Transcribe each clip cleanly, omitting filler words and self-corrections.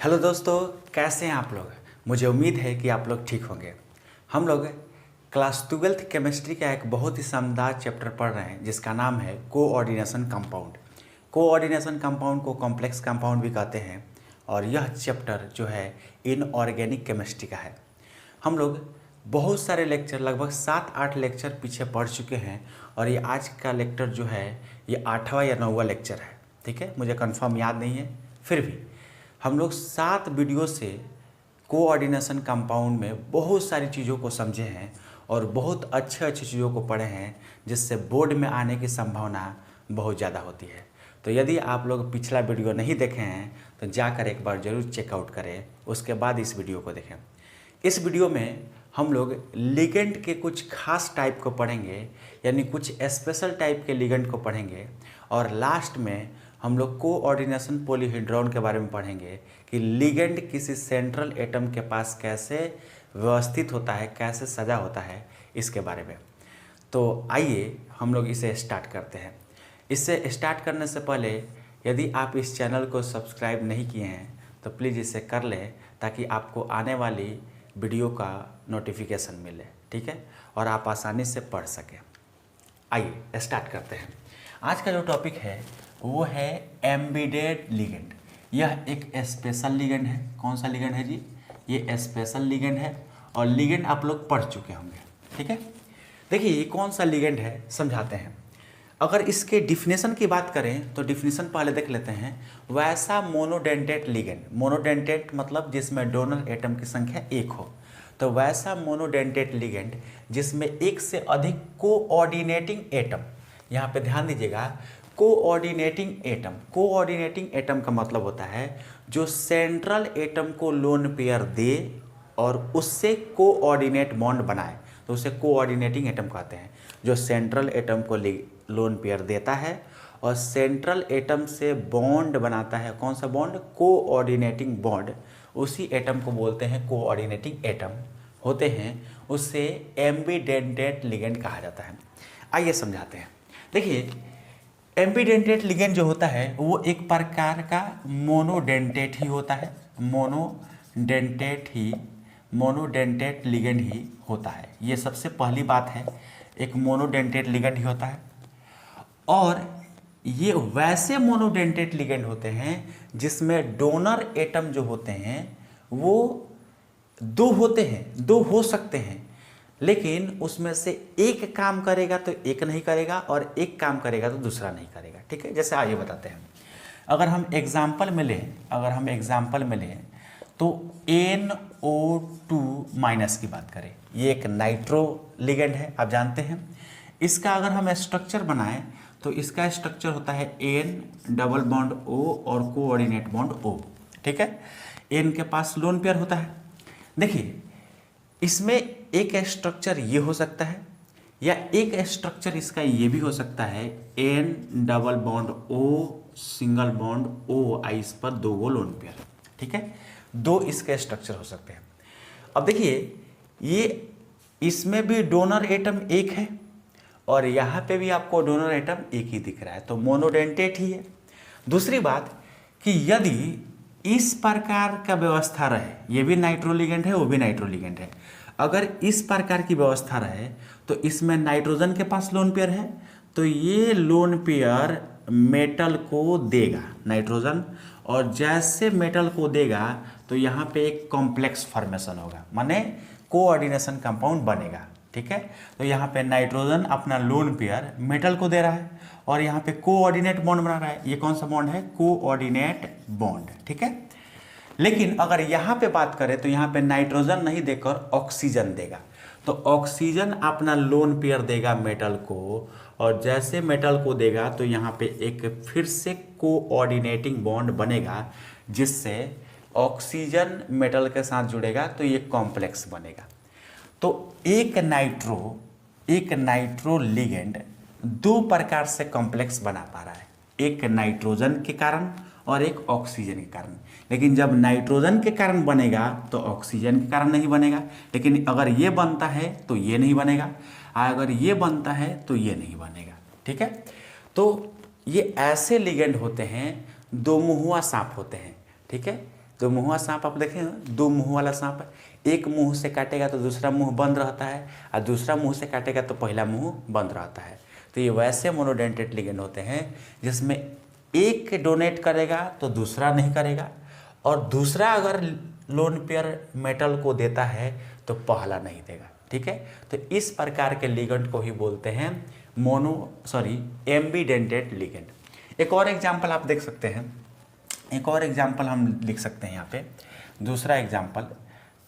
Hello दोस्तों, कैसे हैं आप लोग। मुझे उम्मीद है कि आप लोग ठीक होंगे। हम लोग क्लास 12th केमिस्ट्री का एक बहुत ही शानदार चैप्टर पढ़ रहे हैं जिसका नाम है कोऑर्डिनेशन कंपाउंड। कोऑर्डिनेशन कंपाउंड को कॉम्प्लेक्स कंपाउंड भी कहते हैं और यह चैप्टर जो है इनऑर्गेनिक केमिस्ट्री का है। हम लोग बहुत सारे लेक्चर लगभग 7-8 लेक्चर पीछे पढ़ चुके हैं और ये आज का लेक्चर जो है ये 8वां या 9वां लेक्चर है। ठीक है, मुझे कंफर्म याद नहीं है, फिर भी हम लोग 7 वीडियो से कोऑर्डिनेशन कंपाउंड में बहुत सारी चीज़ों को समझे हैं और बहुत अच्छे चीज़ों को पढ़े हैं जिससे बोर्ड में आने की संभावना बहुत ज़्यादा होती है। तो यदि आप लोग पिछला वीडियो नहीं देखे हैं तो जाकर एक बार ज़रूर चेकआउट करें, उसके बाद इस वीडियो को देखें। इस वीडियो में हम लोग लिगेंड के कुछ खास टाइप को पढ़ेंगे, यानी कुछ स्पेशल टाइप के लिगेंड को पढ़ेंगे और लास्ट में हम लोग कोऑर्डिनेशन पॉलीहेड्रॉन के बारे में पढ़ेंगे कि लिगेंड किसी सेंट्रल एटम के पास कैसे व्यवस्थित होता है, कैसे सजा होता है, इसके बारे में। तो आइए हम लोग इसे स्टार्ट करते हैं। इससे स्टार्ट करने से पहले यदि आप इस चैनल को सब्सक्राइब नहीं किए हैं तो प्लीज़ इसे कर लें ताकि आपको आने वाली वीडियो का नोटिफिकेशन मिले, ठीक है, और आप आसानी से पढ़ सकें। आइए स्टार्ट करते हैं। आज का जो टॉपिक है वो है एम्बेडेड लिगेंड। यह एक स्पेशल लिगेंड है। कौन सा लिगेंड है जी? ये स्पेशल लिगेंड है और लिगेंड आप लोग पढ़ चुके होंगे, ठीक है। देखिए ये कौन सा लिगेंड है समझाते हैं। अगर इसके डिफिनेशन की बात करें तो डिफिनेशन पहले देख लेते हैं। वैसा मोनोडेंटेट लिगेंड, मोनोडेंटेट मतलब जिसमें डोनर एटम की संख्या 1 हो, तो वैसा मोनोडेंटेट लिगेंड जिसमें एक से अधिक कोऑर्डिनेटिंग एटम, यहाँ पे ध्यान दीजिएगा, कोऑर्डिनेटिंग एटम। कोऑर्डिनेटिंग एटम का मतलब होता है जो सेंट्रल एटम को लोन पेयर दे और उससे कोऑर्डिनेट बॉन्ड बनाए, तो उसे कोऑर्डिनेटिंग एटम कहते हैं। जो सेंट्रल एटम को लोन पेयर देता है और सेंट्रल एटम से बॉन्ड बनाता है। कौन सा बॉन्ड? Coordinating bond. उसी एटम को बोलते हैं कोऑर्डिनेटिंग एटम होते हैं, उससे एम्बीडेंटेट लिगेंड कहा जाता है। आइए समझाते हैं। देखिए एम्बीडेंटेट लिगेंड जो होता है वो एक प्रकार का मोनोडेंटेट ही होता है। मोनोडेंटेट लिगेंड ही होता है। ये सबसे पहली बात है, एक मोनोडेंटेट लिगेंड ही होता है। और ये वैसे मोनोडेंटेट लिगेंड होते हैं जिसमें डोनर एटम जो होते हैं वो 2 होते हैं, 2 हो सकते हैं, लेकिन उसमें से एक काम करेगा तो एक नहीं करेगा और एक काम करेगा तो दूसरा नहीं करेगा, ठीक है। जैसे आइए बताते हैं। अगर हम एग्जाम्पल में लें तो NO2 माइनस की बात करें, ये एक नाइट्रो लिगेंड है, आप जानते हैं। इसका अगर हम स्ट्रक्चर बनाएं तो इसका स्ट्रक्चर होता है N डबल बॉन्ड O और कोऑर्डिनेट बॉन्ड O, ठीक है। N के पास लोन पेयर होता है। देखिए इसमें एक स्ट्रक्चर ये हो सकता है या एक स्ट्रक्चर इसका ये भी हो सकता है N double bond O single bond O, इस पर 2 गो लोन पेयर, ठीक है। 2 इसके स्ट्रक्चर हो सकते हैं। अब देखिए ये इसमें भी डोनर एटम 1 है और यहाँ पे भी आपको डोनर एटम 1 ही दिख रहा है, तो मोनोडेंटेट ही है। दूसरी बात कि यदि इस प्रकार का व्यवस्था रहे, ये भी नाइट्रोलिगेंड है वो भी नाइट्रोलिगेंड है, अगर इस प्रकार की व्यवस्था रहे तो इसमें नाइट्रोजन के पास लोन पेयर है तो ये लोन पेयर मेटल को देगा नाइट्रोजन, और जैसे मेटल को देगा तो यहाँ पे एक कॉम्प्लेक्स फॉर्मेशन होगा, माने कोऑर्डिनेशन कंपाउंड बनेगा, ठीक है। तो यहाँ पे नाइट्रोजन अपना लोन पेयर मेटल को दे रहा है और यहाँ पे कोऑर्डिनेट बॉन्ड बना रहा है। ये कौन सा बॉन्ड है? कोऑर्डिनेट बॉन्ड, ठीक है। लेकिन अगर यहाँ पे बात करें तो यहाँ पे नाइट्रोजन नहीं देकर ऑक्सीजन देगा, तो ऑक्सीजन अपना लोन पेयर देगा मेटल को, और जैसे मेटल को देगा तो यहाँ पे एक फिर से कोऑर्डिनेटिंग बॉन्ड बनेगा जिससे ऑक्सीजन मेटल के साथ जुड़ेगा तो ये कॉम्प्लेक्स बनेगा। तो एक नाइट्रो लिगेंड 2 प्रकार से कॉम्प्लेक्स बना पा रहा है, एक नाइट्रोजन के कारण और एक ऑक्सीजन के कारण। लेकिन जब नाइट्रोजन के कारण बनेगा तो ऑक्सीजन के कारण नहीं बनेगा, लेकिन अगर ये बनता है तो ये नहीं बनेगा, अगर ये बनता है तो ये नहीं बनेगा, ठीक है। तो ये ऐसे लिगेंड होते हैं, 2 मुहुआ सांप होते हैं, ठीक है। दो मुँहा सांप आप देखें, दो मुँह वाला सांप, एक मुंह से काटेगा तो दूसरा मुंह बंद रहता है, और दूसरा मुंह से काटेगा तो पहला मुंह बंद रहता है। तो ये वैसे मोनोडेंटेड लिगेंड होते हैं जिसमें एक डोनेट करेगा तो दूसरा नहीं करेगा, और दूसरा अगर लोन पेयर मेटल को देता है तो पहला नहीं देगा। ठीक है, तो इस प्रकार के लिगेंड को ही बोलते हैं एम्बीडेंटेड लिगेंड। एक और एग्जाम्पल आप देख सकते हैं, एक और एग्जाम्पल हम लिख सकते हैं यहाँ पे। दूसरा एग्जाम्पल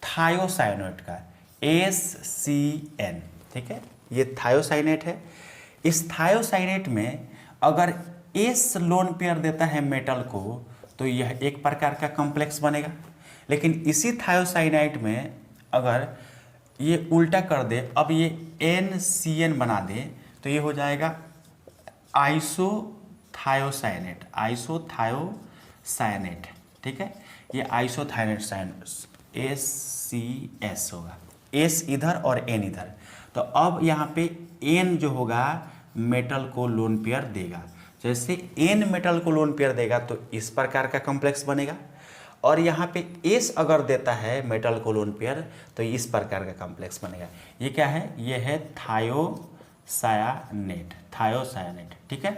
थायोसाइनेट का HCN। ठीक है, ये थायोसाइनेट है। इस थायोसाइनेट में अगर एस लोन पेयर देता है मेटल को तो यह एक प्रकार का कॉम्प्लेक्स बनेगा, लेकिन इसी थायोसाइनाइट में अगर ये उल्टा कर दे, अब ये NCN बना दे तो ये हो जाएगा आइसोथायोसाइनेट, आइसोथायोसाइनेट। ठीक है, ये आइसोथायोसाइनेट SCS होगा, S इधर और N इधर। तो अब यहाँ पे N जो होगा मेटल को लोन पेयर देगा। जैसे N मेटल को लोन पेयर देगा तो इस प्रकार का कॉम्प्लेक्स बनेगा, और यहाँ पे S अगर देता है मेटल को लोन पेयर तो इस प्रकार का कॉम्प्लेक्स बनेगा। ये क्या है? ये है थायोसायानेट, थायोसायानेट। ठीक है,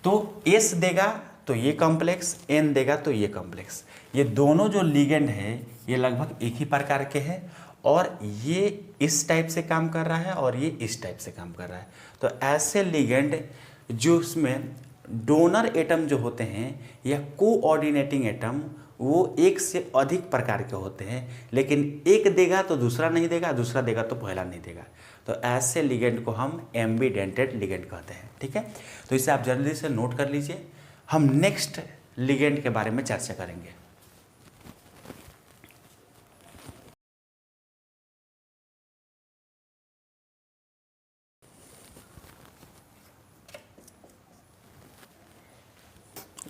तो S देगा तो ये कॉम्प्लेक्स, N देगा तो ये कॉम्प्लेक्स। ये दोनों जो लिगेंड है ये लगभग एक ही प्रकार के हैं, और ये इस टाइप से काम कर रहा है और ये इस टाइप से काम कर रहा है। तो ऐसे लिगेंड जो उसमें डोनर एटम जो होते हैं या कोऑर्डिनेटिंग एटम वो एक से अधिक प्रकार के होते हैं, लेकिन एक देगा तो दूसरा नहीं देगा, दूसरा देगा तो पहला नहीं देगा। तो ऐसे लिगेंड को हम एम्बीडेंटेड लिगेंड कहते हैं। ठीक है, तो इसे आप जल्दी से नोट कर लीजिए। हम नेक्स्ट लिगेंड के बारे में चर्चा करेंगे।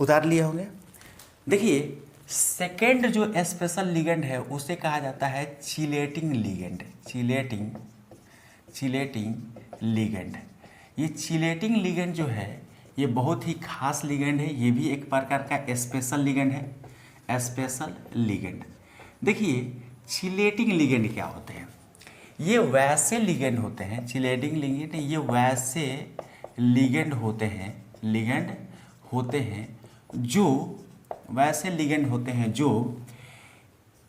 उतार लिए होंगे। देखिए, सेकेंड जो स्पेशल लिगेंड है उसे कहा जाता है चिलेटिंग लिगेंड, चिलेटिंग लिगेंड। ये चिलेटिंग लिगेंड जो है ये बहुत ही खास लिगेंड है, ये भी एक प्रकार का स्पेशल लिगेंड है, स्पेशल लिगेंड। देखिए, चिलेटिंग लिगेंड क्या होते हैं? ये वैसे लिगेंड होते हैं, चिलेटिंग लिगेंड ये वैसे लिगेंड होते हैं जो वैसे लिगेंड होते हैं जो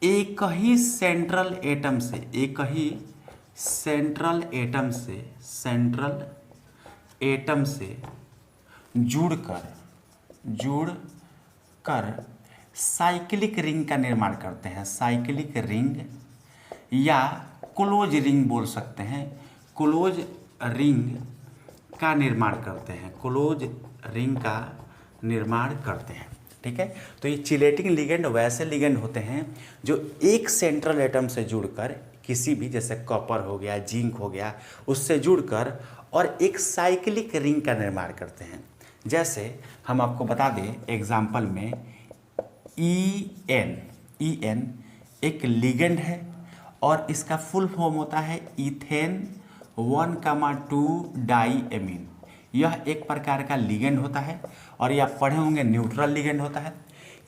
एक ही सेंट्रल एटम से जुड़कर साइक्लिक रिंग का निर्माण करते हैं, साइक्लिक रिंग या क्लोज रिंग बोल सकते हैं, क्लोज रिंग का निर्माण करते हैं, क्लोज रिंग का निर्माण करते हैं। ठीक है, तो ये चिलेटिंग लिगेंड वैसे लिगेंड होते हैं जो एक सेंट्रल एटम से जुड़कर किसी भी, जैसे कॉपर हो गया, जिंक हो गया, उससे जुड़कर और एक साइक्लिक रिंग का निर्माण करते हैं। जैसे हम आपको बता दें एग्जाम्पल में EN एक लिगेंड है और इसका फुल फॉर्म होता है इथेन 1,2 डाईएमीन। यह एक प्रकार का लिगेंड होता है, और ये आप पढ़े होंगे न्यूट्रल लिगेंड होता है।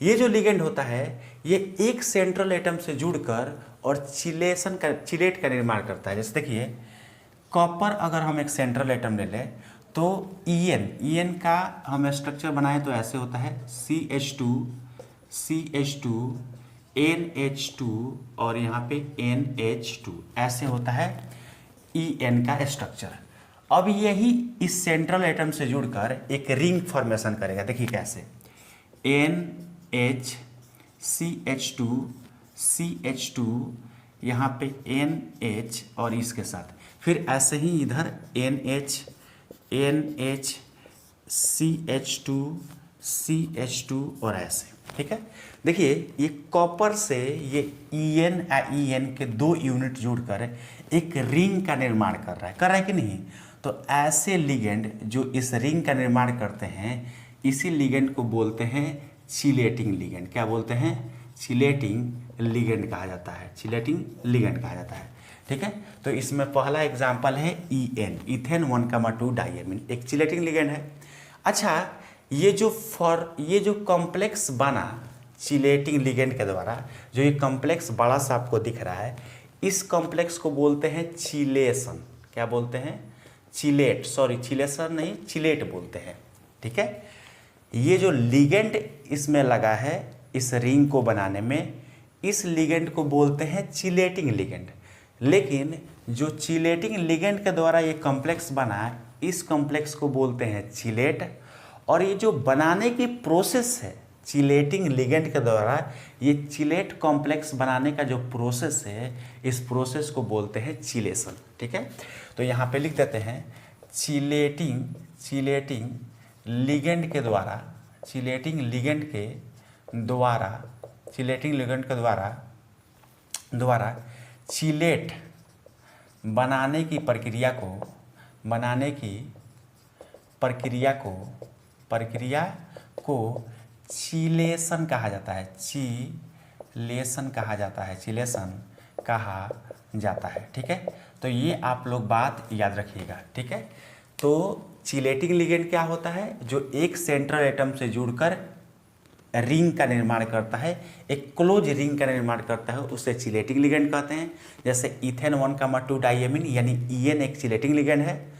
ये जो लिगेंड होता है ये एक सेंट्रल एटम से जुड़कर और चिलेट का निर्माण करता है। जैसे देखिए, कॉपर अगर हम एक सेंट्रल एटम ले लें तो EN का हम स्ट्रक्चर बनाएं तो ऐसे होता है CH2 NH2 और यहाँ पे NH2, ऐसे होता है EN का स्ट्रक्चर। अब यही इस सेंट्रल एटम से जुड़कर एक रिंग फॉर्मेशन करेगा। देखिए कैसे, CH2 यहाँ पे NH और इसके साथ, फिर ऐसे ही इधर NH CH2 और ऐसे। ठीक है, देखिए ये कॉपर से ये EN के 2 यूनिट जुड़कर एक रिंग का निर्माण कर रहा है कि नहीं? तो ऐसे लिगेंड जो इस रिंग का निर्माण करते हैं इसी लिगेंड को बोलते हैं चिलेटिंग लिगेंड। क्या बोलते हैं? चिलेटिंग लिगेंड कहा जाता है, चिलेटिंग लिगेंड कहा जाता है। ठीक है, तो इसमें पहला एग्जाम्पल है EN, इथेन 1,2 डाईएमीन, एक चिलेटिंग लिगेंड है। अच्छा, ये जो कॉम्प्लेक्स बना चिलेटिंग लिगेंड के द्वारा जो ये कॉम्प्लेक्स बड़ा सा आपको दिख रहा है, इस कॉम्प्लेक्स को बोलते हैं चिलेशन। क्या बोलते हैं? चिलेट, सॉरी चिलेशन नहीं, चिलेट बोलते हैं। ठीक है, ये जो लिगेंड इसमें लगा है इस रिंग को बनाने में, इस लिगेंड को बोलते हैं चिलेटिंग लिगेंड। लेकिन जो चिलेटिंग लिगेंड के द्वारा ये कॉम्प्लेक्स बना, इस कॉम्प्लेक्स को बोलते हैं चिलेट। और ये जो बनाने की प्रोसेस है चिलेटिंग लिगेंड के द्वारा, ये चिलेट कॉम्प्लेक्स बनाने का जो प्रोसेस है, इस प्रोसेस को बोलते हैं चिलेशन। ठीक है, तो यहाँ पे लिख देते हैं चिलेटिंग लिगेंड के द्वारा, चिलेटिंग लिगेंड के द्वारा चिलेट बनाने की प्रक्रिया को चिलेशन कहा जाता है। चिलेशन कहा जाता है। ठीक है, तो ये आप लोग बात याद रखिएगा। ठीक है, तो चिलेटिंग लिगेंड क्या होता है? जो एक सेंट्रल एटम से जुड़कर रिंग का निर्माण करता है, एक क्लोज रिंग का निर्माण करता है, उसे चिलेटिंग लिगेंड कहते हैं। जैसे इथेन 1,2 डाइएमीन यानी ईएन एक चिलेटिंग लिगेंड है।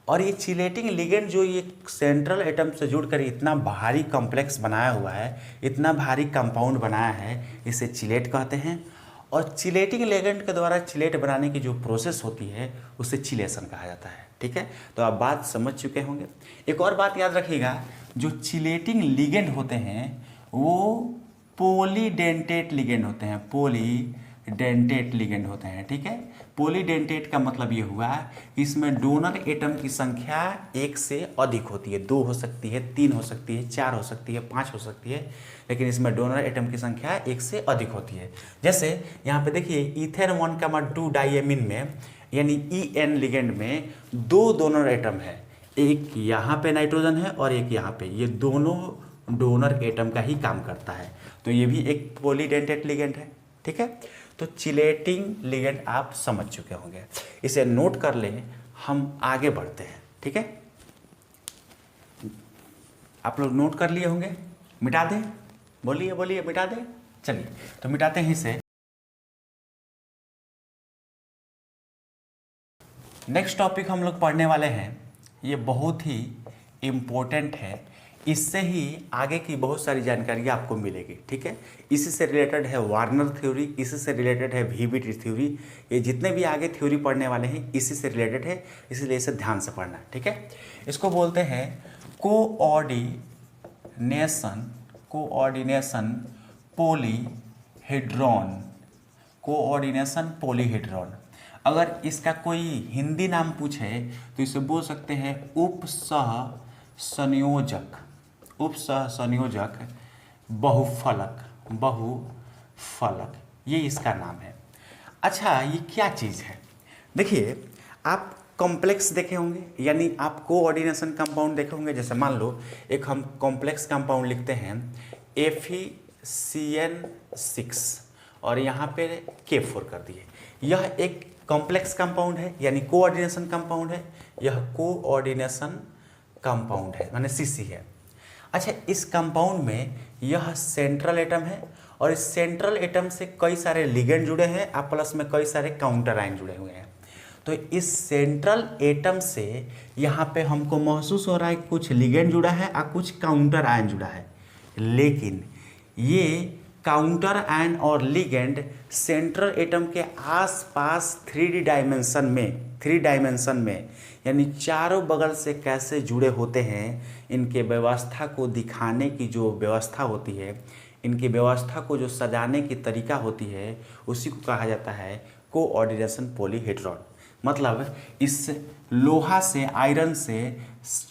और ये चिलेटिंग लिगेंड जो ये सेंट्रल एटम से जुड़कर इतना भारी कॉम्प्लेक्स बनाया हुआ है, इतना भारी कंपाउंड बनाया है, इसे चिलेट कहते हैं। और चिलेटिंग लिगेंड के द्वारा चिलेट बनाने की जो प्रोसेस होती है उसे चिलेशन कहा जाता है। ठीक है, तो आप बात समझ चुके होंगे। एक और बात याद रखिएगा, जो चिलेटिंग लिगेंड होते हैं वो पॉलीडेंटेट लिगेंड होते हैं, पॉलीडेंटेट लिगेंड होते हैं। ठीक है, पॉलीडेंटेट का मतलब ये हुआ इसमें डोनर एटम की संख्या एक से अधिक होती है। 2 हो सकती है, 3 हो सकती है, 4 हो सकती है, 5 हो सकती है, लेकिन इसमें डोनर एटम की संख्या एक से अधिक होती है। जैसे यहाँ पे देखिए इथेन 1,2 डाइएमीन में यानी ईएन लिगेंड में 2 डोनर एटम है, एक यहाँ पे नाइट्रोजन है और एक यहाँ पे, ये दोनों डोनर एटम का ही काम करता है। तो ये भी एक पॉलीडेंटेट लिगेंड है। ठीक है, तो चिलेटिंग लिगेंड आप समझ चुके होंगे, इसे नोट कर लें। हम आगे बढ़ते हैं। ठीक है, आप लोग नोट कर लिए होंगे, मिटा दें? बोलिए मिटा दें। चलिए तो मिटाते हैं इसे। नेक्स्ट टॉपिक हम लोग पढ़ने वाले हैं, ये बहुत ही इम्पोर्टेंट है, इससे ही आगे की बहुत सारी जानकारी आपको मिलेगी। ठीक है, इसी से रिलेटेड है वार्नर थ्योरी, इसी से रिलेटेड है वीबीटी थ्योरी। ये जितने भी आगे थ्योरी पढ़ने वाले हैं इसी से रिलेटेड है, इसलिए इसे ध्यान से पढ़ना। ठीक है, इसको बोलते हैं कोऑर्डिनेशन पॉलीहेड्रॉन। अगर इसका कोई हिंदी नाम पूछे तो इसे बोल सकते हैं उपसह संयोजक बहुफलक, ये इसका नाम है। अच्छा, ये क्या चीज़ है? देखिए, आप कॉम्प्लेक्स देखे होंगे, यानी आप कोऑर्डिनेशन कंपाउंड देखे होंगे। जैसे मान लो एक हम कॉम्प्लेक्स कंपाउंड लिखते हैं FeCN6 और यहाँ पे K4 कर दिए, यह एक कॉम्प्लेक्स कंपाउंड है, यानी कोऑर्डिनेशन कंपाउंड है। यह कोऑर्डिनेशन कंपाउंड है, माने CC है। अच्छा, इस कंपाउंड में यह सेंट्रल एटम है और इस सेंट्रल एटम से कई सारे लिगेंड जुड़े हैं और प्लस में कई सारे काउंटर आयन जुड़े हुए हैं। तो इस सेंट्रल एटम से यहाँ पे हमको महसूस हो रहा है कि कुछ लिगेंड जुड़ा है और कुछ काउंटर आयन जुड़ा है, लेकिन ये काउंटर आयन और लिगेंड सेंट्रल एटम के आसपास 3 डायमेंशन में यानी चारों बगल से कैसे जुड़े होते हैं, इनके व्यवस्था को दिखाने की जो व्यवस्था होती है, इनकी व्यवस्था को जो सजाने की तरीका होती है, उसी को कहा जाता है कोऑर्डिनेशन पॉलीहेड्रॉन। मतलब इस लोहा से, आयरन से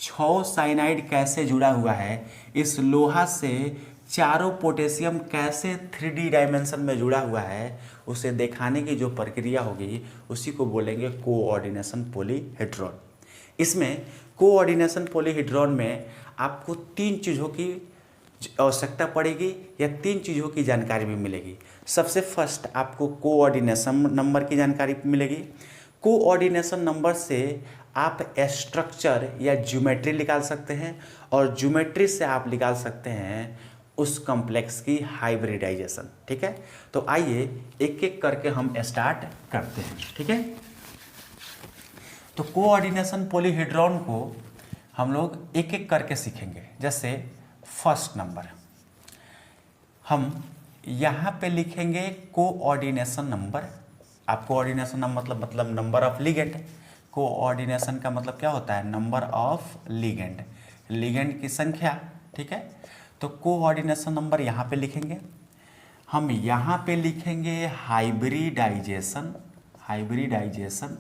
6 साइनाइड कैसे जुड़ा हुआ है, इस लोहा से चारों पोटेशियम कैसे 3D डायमेंशन में जुड़ा हुआ है, उसे दिखाने की जो प्रक्रिया होगी उसी को बोलेंगे कोऑर्डिनेशन पॉलीहेड्रॉन। इसमें कोऑर्डिनेशन पॉलीहेड्रॉन में आपको 3 चीज़ों की आवश्यकता पड़ेगी या 3 चीज़ों की जानकारी भी मिलेगी। सबसे फर्स्ट आपको कोऑर्डिनेशन नंबर की जानकारी मिलेगी। कोऑर्डिनेशन नंबर से आप स्ट्रक्चर या ज्योमेट्री निकाल सकते हैं और ज्योमेट्री से आप निकाल सकते हैं उस कॉम्प्लेक्स की हाइब्रिडाइजेशन। ठीक है, तो आइए एक एक करके हम स्टार्ट करते हैं। ठीक है, तो कोऑर्डिनेशन पॉलीहेड्रॉन को हम लोग एक एक करके सीखेंगे। जैसे फर्स्ट नंबर हम यहाँ पे लिखेंगे कोऑर्डिनेशन नंबर। आप कोऑर्डिनेशन नंबर मतलब नंबर ऑफ लिगेंड। कोऑर्डिनेशन का मतलब क्या होता है? नंबर ऑफ लिगेंड, लिगेंड की संख्या। ठीक है, तो कोऑर्डिनेशन नंबर यहाँ पे लिखेंगे। हम यहाँ पे लिखेंगे हाइब्रिडाइजेशन, हाइब्रिडाइजेशन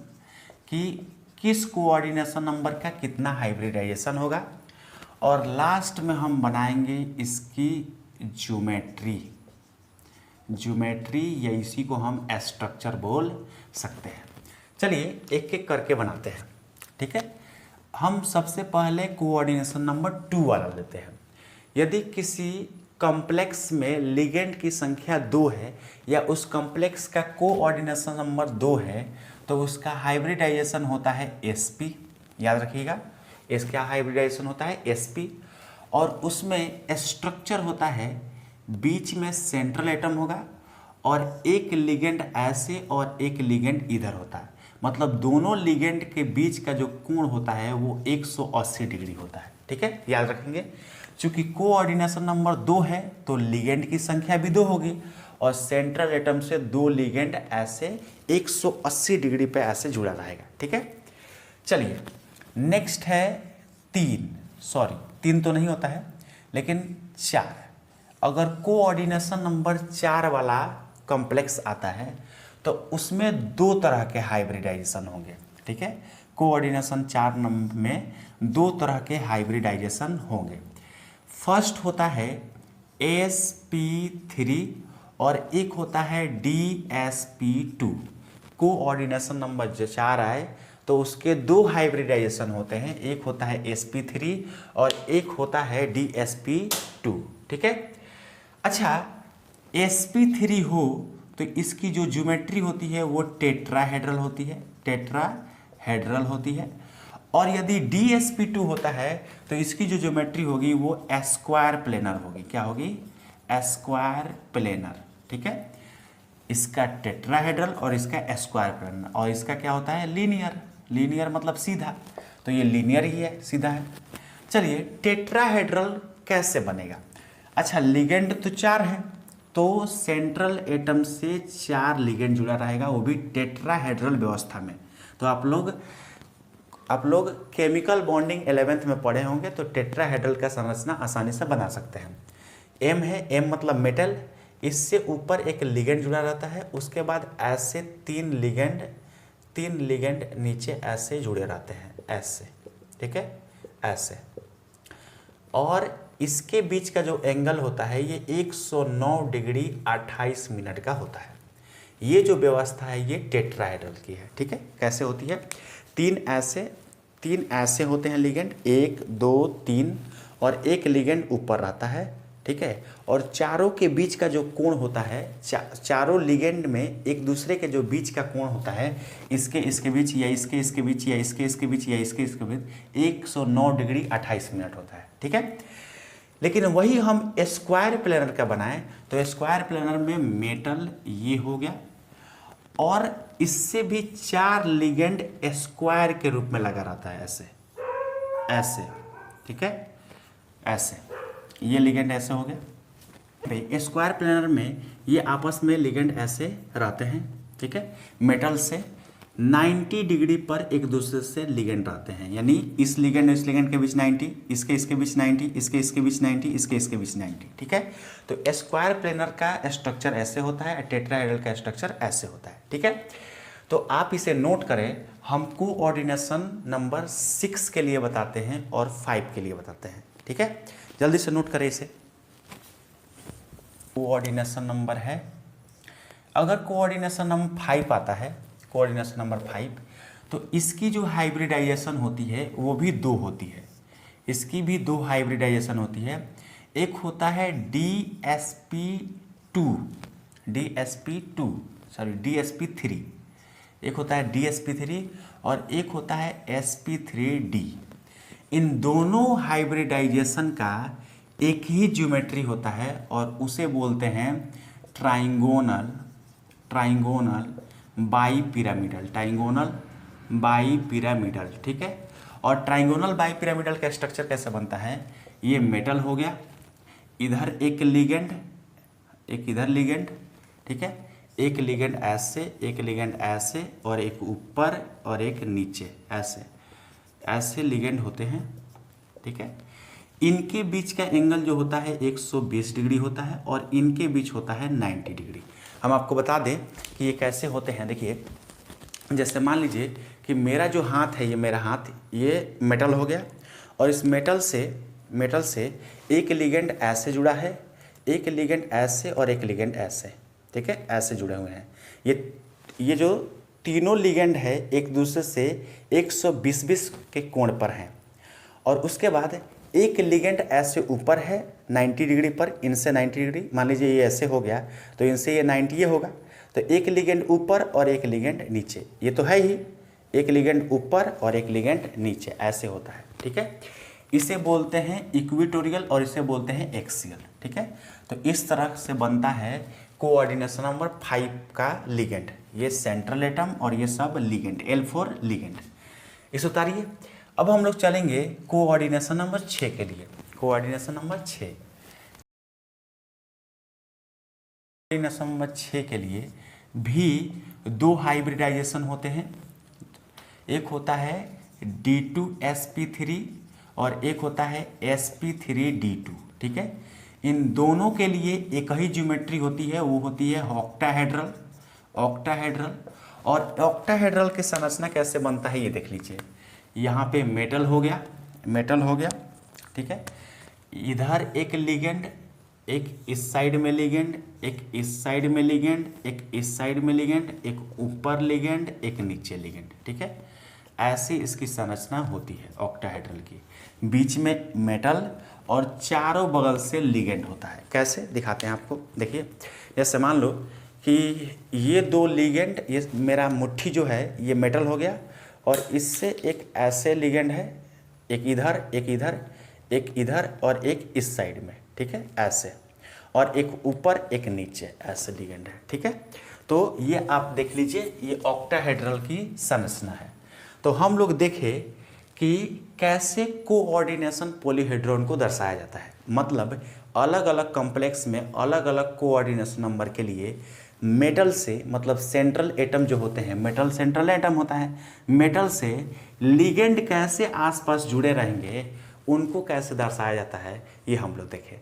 कि किस कोऑर्डिनेशन नंबर का कितना हाइब्रिडाइजेशन होगा। और लास्ट में हम बनाएंगे इसकी ज्योमेट्री, ज्योमेट्री या इसी को हम स्ट्रक्चर बोल सकते हैं। चलिए एक एक करके बनाते हैं। ठीक है, हम सबसे पहले कोऑर्डिनेशन नंबर 2 वाला लेते हैं। यदि किसी कॉम्प्लेक्स में लिगेंड की संख्या 2 है या उस कॉम्प्लेक्स का कोऑर्डिनेशन नंबर 2 है तो उसका हाइब्रिडाइजेशन होता है sp। याद रखिएगा, इसका हाइब्रिडाइजेशन होता है sp। और उसमें स्ट्रक्चर होता है, बीच में सेंट्रल एटम होगा और एक लिगेंड ऐसे और एक लिगेंड इधर होता है। मतलब दोनों लिगेंड के बीच का जो कोण होता है वो 180 डिग्री होता है। ठीक है, याद रखेंगे। चूंकि कोऑर्डिनेशन नंबर 2 है तो लिगेंड की संख्या भी 2 होगी और सेंट्रल एटम से 2 लिगेंड ऐसे 180 डिग्री पे ऐसे जुड़ा रहेगा। ठीक है, चलिए नेक्स्ट है 3 तो नहीं होता है लेकिन 4। अगर कोऑर्डिनेशन नंबर 4 वाला कॉम्प्लेक्स आता है तो उसमें 2 तरह के हाइब्रिडाइजेशन होंगे। ठीक है, कोऑर्डिनेशन 4 नंबर में 2 तरह के हाइब्रिडाइजेशन होंगे। फर्स्ट होता है sp3 और एक होता है dsp2। कोऑर्डिनेशन नंबर जो 4 आए तो उसके 2 हाइब्रिडाइजेशन होते हैं, एक होता है sp3 और एक होता है dsp2। ठीक है, अच्छा sp3 हो तो इसकी जो ज्योमेट्री होती है वो टेट्राहेड्रल होती है, टेट्राहेड्रल होती है। और यदि dsp2 होता है तो इसकी जो ज्योमेट्री होगी वो स्क्वायर प्लेनर होगी। क्या होगी? Square planar. ठीक है, इसका टेट्राहेड्रल और इसका स्क्वायर प्लेनर। और इसका क्या होता है? लीनियर। लीनियर मतलब सीधा, तो ये लीनियर ही है, सीधा है। चलिए टेट्राहेड्रल कैसे बनेगा? अच्छा, लिगेंड तो 4 है तो सेंट्रल एटम से 4 लिगेंड जुड़ा रहेगा, वो भी टेट्राहेड्रल व्यवस्था में। तो आप लोग केमिकल बॉन्डिंग 11th में पढ़े होंगे तो टेट्राहेड्रल का संरचना आसानी से बना सकते हैं। M है, M मतलब मेटल, इससे ऊपर एक लिगेंड जुड़ा रहता है, उसके बाद ऐसे 3 लिगेंड नीचे ऐसे जुड़े रहते हैं, ऐसे। ठीक है, ऐसे। और इसके बीच का जो एंगल होता है ये 109 डिग्री 28 मिनट का होता है। ये जो व्यवस्था है ये टेट्राहेड्रल की है। ठीक है, कैसे होती है? 3 ऐसे होते हैं लिगेंड, 1 2 3 और एक लिगेंड ऊपर रहता है। ठीक है, और चारों के बीच का जो कोण होता है, चारों लिगेंड में एक दूसरे के जो बीच का कोण होता है, इसके बीच या इसके बीच या इसके बीच या इसके बीच 109 डिग्री 28 मिनट होता है। ठीक है, लेकिन वही हम स्क्वायर प्लेनर का बनाएं तो स्क्वायर प्लेनर में मेटल ये हो गया और इससे भी 4 लिगेंड स्क्वायर के रूप में लगा रहता है, ऐसे ऐसे। ठीक है, ऐसे ये लिगेंड ऐसे हो गया। स्क्वायर प्लेनर में ये आपस में लिगेंड ऐसे रहते हैं। ठीक है, मेटल से 90 डिग्री पर एक दूसरे से लिगेंड रहते हैं, यानी इस लिगेंड के बीच 90, इसके बीच 90, इसके बीच 90, इसके बीच 90। ठीक है, तो स्क्वायर प्लेनर का स्ट्रक्चर ऐसे होता है, टेट्राहेड्रल का स्ट्रक्चर ऐसे होता है। ठीक है, तो आप इसे नोट करें। हम कोऑर्डिनेशन नंबर 6 के लिए बताते हैं और 5 के लिए बताते हैं। ठीक है, जल्दी से नोट करें इसे। कोऑर्डिनेशन नंबर है, अगर कोऑर्डिनेशन नंबर 5 आता है, कोऑर्डिनेशन नंबर 5, तो इसकी जो हाइब्रिडाइजेशन होती है वो भी 2 होती है। इसकी भी 2 हाइब्रिडाइजेशन होती है। एक होता है DSP3, एक होता है DSP3 और एक होता है sp3d। इन दोनों हाइब्रिडाइजेशन का एक ही ज्योमेट्री होता है और उसे बोलते हैं ट्राइंगोनल बाई पिरामिडल, ठीक है। और ट्राइंगोनल बाई पिरामिडल का स्ट्रक्चर कैसे बनता है, ये मेटल हो गया, इधर एक लिगेंड, एक इधर लिगेंड, ठीक है, एक लिगेंड ऐसे, एक लिगेंड ऐसे, और एक ऊपर और एक नीचे, ऐसे ऐसे लिगेंड होते हैं, ठीक है। इनके बीच का एंगल जो होता है 120 डिग्री होता है और इनके बीच होता है 90 डिग्री। हम आपको बता दें कि ये कैसे होते हैं। देखिए, जैसे मान लीजिए कि मेरा जो हाथ है, ये मेरा हाथ, ये मेटल हो गया और इस मेटल से एक लिगेंड ऐसे जुड़ा है, एक लिगेंड ऐसे और एक लिगेंड ऐसे, ठीक है, ऐसे जुड़े हुए हैं। ये जो तीनों लिगेंड है एक दूसरे से 120 के कोण पर हैं। और उसके बाद एक लिगेंड ऐसे ऊपर है 90 डिग्री पर, इनसे 90 डिग्री, मान लीजिए ये ऐसे हो गया तो इनसे ये 90 ये होगा, तो एक लिगेंड ऊपर और एक लिगेंड नीचे, ये तो है ही, एक लिगेंड ऊपर और एक लिगेंड नीचे, ऐसे होता है, ठीक है। इसे बोलते हैं इक्वेटोरियल और इसे बोलते हैं एक्सियल, ठीक है। तो इस तरह से बनता है कोऑर्डिनेशन नंबर 5 का लिगेंड, ये सेंट्रल एटम और ये सब लिगेंड, L4 लिगेंड। इसे उतारिए। अब हम लोग चलेंगे कोऑर्डिनेशन नंबर 6 के लिए। कोऑर्डिनेशन नंबर 6 के लिए भी दो हाइब्रिडाइजेशन होते हैं। एक होता है D2sp3 और एक होता है sp3d2, ठीक है। इन दोनों के लिए एक ही ज्योमेट्री होती है, वो होती है ऑक्टाहेड्रल। और ऑक्टाहेड्रल की संरचना कैसे बनता है ये देख लीजिए। यहाँ पे मेटल हो गया, ठीक है, इधर एक लिगेंड, एक इस साइड में लिगेंड, एक इस साइड में लिगेंड, एक इस साइड में लिगेंड, एक ऊपर लिगेंड, एक नीचे लिगेंड, ठीक है। ऐसी इसकी संरचना होती है ऑक्टाहेड्रल की। बीच में मेटल और चारों बगल से लिगेंड होता है। कैसे दिखाते हैं आपको, देखिए। जैसे मान लो कि ये दो लिगेंड, ये मेरा मुट्ठी जो है ये मेटल हो गया और इससे एक ऐसे लिगेंड है, एक इधर, एक इधर, एक इधर और एक इस साइड में, ठीक है, ऐसे, और एक ऊपर एक नीचे, ऐसे लिगेंड है, ठीक है। तो ये आप देख लीजिए, ये ऑक्टाहेड्रल की संरचना है। तो हम लोग देखें कि कैसे कोऑर्डिनेशन पॉलीहेड्रॉन को दर्शाया जाता है। मतलब अलग अलग कॉम्प्लेक्स में अलग अलग कोऑर्डिनेशन नंबर के लिए मेटल से, मतलब सेंट्रल एटम जो होते हैं, मेटल सेंट्रल एटम होता है, मेटल से लिगेंड कैसे आसपास जुड़े रहेंगे, उनको कैसे दर्शाया जाता है, ये हम लोग देखें।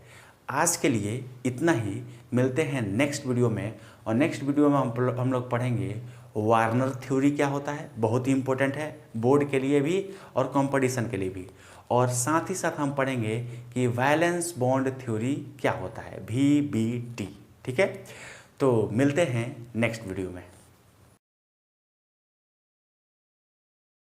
आज के लिए इतना ही, मिलते हैं नेक्स्ट वीडियो में। और नेक्स्ट वीडियो में हम लोग पढ़ेंगे वार्नर थ्योरी क्या होता है, बहुत ही इंपॉर्टेंट है बोर्ड के लिए भी और कंपटीशन के लिए भी। और साथ ही साथ हम पढ़ेंगे कि वैलेंस बॉन्ड थ्योरी क्या होता है, VBT, ठीक है। तो मिलते हैं नेक्स्ट वीडियो में।